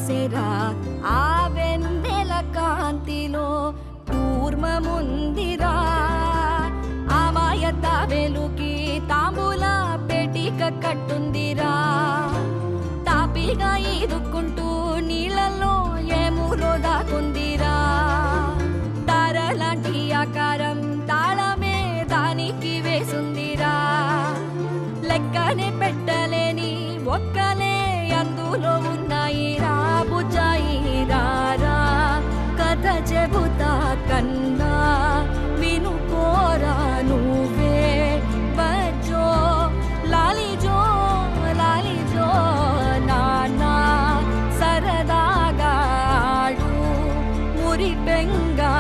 పూసెరా ఆ వెన్నెల కాంతిలో కూర్మముందిరా ఆమాయత వెలుకి తాంబూల పెటిక కట్టుందిరా తాపిగా ఈదుకుంటూ నీళ్ళల్లో ఏములో దాకుందిరా తారలాంటి ఆకారం తాళమే దానికి వేసుందిరా లెక్కనే పెట్టలేని ఒక్కలే అందులో ఉన్నాయి రా బుజ్జాయి రా కథ చెబుతా కన్ను